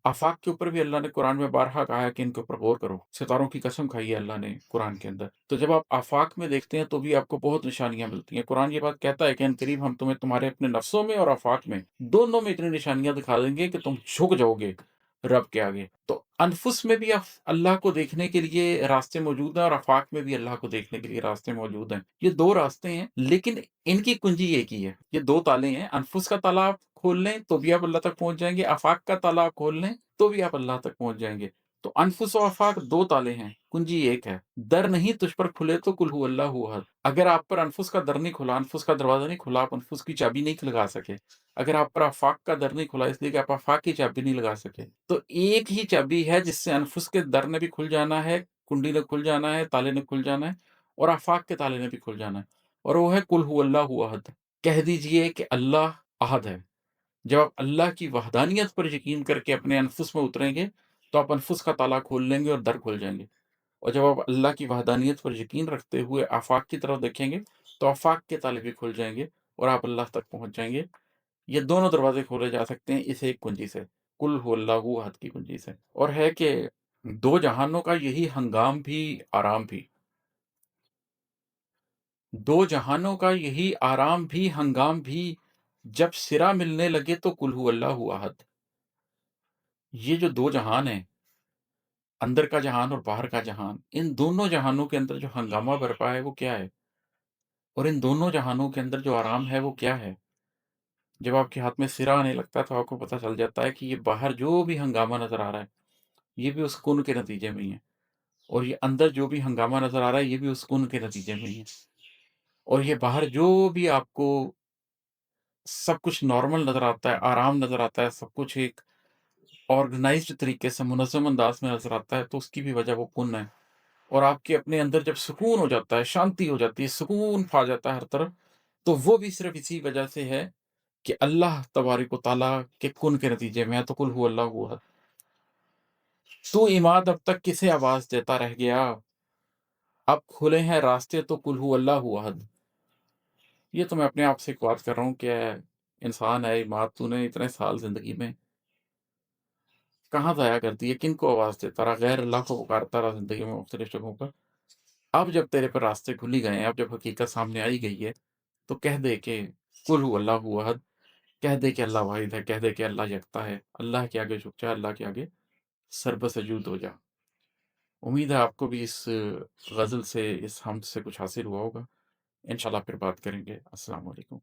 आफ़ाक़ के ऊपर भी अल्लाह ने कुरान में बारहा कहा है कि इनके ऊपर गौर करो। सितारों की कसम खाई है अल्लाह ने कुरान के अंदर। तो जब आप आफ़ाक़ में देखते हैं तो भी आपको बहुत निशानियाँ मिलती हैं। कुरान ये बात कहता है कि अनकरीब हम तुम्हें तुम्हारे अपने नफ्सों में और आफ़ाक़ में, दोनों में इतनी निशानियाँ दिखा देंगे कि तुम झुक जाओगे रब के आगे। तो अनफुस में भी अल्लाह को देखने के लिए रास्ते मौजूद हैं और आफ़ाक़ में भी अल्लाह को देखने के लिए रास्ते मौजूद हैं। ये 2 रास्ते हैं, लेकिन इनकी कुंजी एक ही है। ये 2 ताले हैं, अनफुस का ताला आप खोल लें तो भी आप अल्लाह तक पहुँच जाएँगे, आफ़ाक़ का ताला आप खोल लें तो भी आप अल्लाह तक पहुँच जाएँगे। तो अनफुस और आफ़ाक़ 2 ताले हैं, कुंजी एक है। दर नहीं तुझ पर खुले तो कुल हु अल्लाहु अहद। अगर आप पर अनफुस का दर नहीं खुला, अनफुस का दरवाज़ा नहीं खुला, आप अनफुस की चाबी नहीं लगा सके। अगर आप पर आफ़ाक़ का दर नहीं खुला इसलिए कि आप आफ़ाक़ की चाबी नहीं लगा सके। तो एक ही चाबी है जिससे अनफुस के दर ने भी खुल जाना है, कुंडी ने खुल जाना है, ताले ने खुल जाना है और आफ़ाक़ के ताले ने भी खुल जाना है और वो है कुल हु अल्लाहु अहद। कह दीजिए कि अल्लाह अहद है। जब आप अल्लाह की वहदानियत पर यकीन करके अपने अनफुस में उतरेंगे, तो आप अनफुस का ताला खोल लेंगे और दर खुल जाएँगे। और जब आप अल्लाह की वहदानियत पर यकीन रखते हुए आफ़ाक़ की तरफ देखेंगे, तो आफ़ाक़ के ताले भी खुल जाएँगे और आप अल्लाह तक पहुँच जाएँगे। ये दोनों दरवाज़े खोले जा सकते हैं इस एक कुंजी से, कुल हु अल्लाहु अहद की कुंजी से। और है कि 2 जहानों का यही हंगाम भी, आराम भी। 2 जहानों का यही आराम भी, हंगाम भी, जब सिरा मिलने लगे तो कुल हु अल्लाहु अहद। ये जो 2 जहान हैं, अंदर का जहान और बाहर का जहान, इन दोनों जहानों के अंदर जो हंगामा बरपा है वो क्या है? और इन दोनों जहानों के अंदर जो आराम है वो क्या है? जब आपके हाथ में सिरा आने लगता है तो आपको पता चल जाता है कि ये बाहर जो भी हंगामा नज़र आ रहा है, ये भी उस कुन के नतीजे में ही है। और ये अंदर जो भी हंगामा नज़र आ रहा है, ये भी उस कुन के नतीजे में ही है। और ये बाहर जो भी आपको सब कुछ नॉर्मल नज़र आता है, आराम नज़र आता है, सब कुछ एक ऑर्गेनाइज़्ड तरीके से मुनज़्ज़म अंदाज़ में नज़र आता है, तो उसकी भी वजह वो पुण्य है। और आपके अपने अंदर जब सुकून हो जाता है, शांति हो जाती है, सुकून छा जाता है हर तरफ, तो वो भी सिर्फ़ इसी वजह से है कि अल्लाह तबारिक व तआला के कुन के नतीजे में है, तो कुल हु अल्लाहु अहद। तू इमाद अब तक किसे आवाज़ देता रह गया, अब खुले हैं रास्ते तो कुल हु अल्लाहु अहद। ये तो मैं अपने आप से एक बात कर रहा हूँ कि इंसान है इमाद, तूने इतने साल ज़िंदगी में कहाँ ज़ाया कर दिए, किनको आवाज़ देता रहा, गैर अल्लाह को पुकारता रहा ज़िंदगी में मुख्तलिफ़ जगहों पर। अब जब तेरे पर रास्ते खुल ही गए हैं, अब जब हकीकत सामने आ ही गई है, तो कह दे कि कुल हु अल्लाहु अहद, कह दे कि अल्लाह वाहिद है, कह दे कि अल्लाह यकता है, अल्लाह के आगे झुक जा, अल्लाह के आगे सर्वसजूद हो जा। उम्मीद है आपको भी इस ग़ज़ल से, इस हम्द से कुछ हासिल हुआ होगा। इंशाअल्लाह फिर बात करेंगे। अस्सलाम वालेकुम।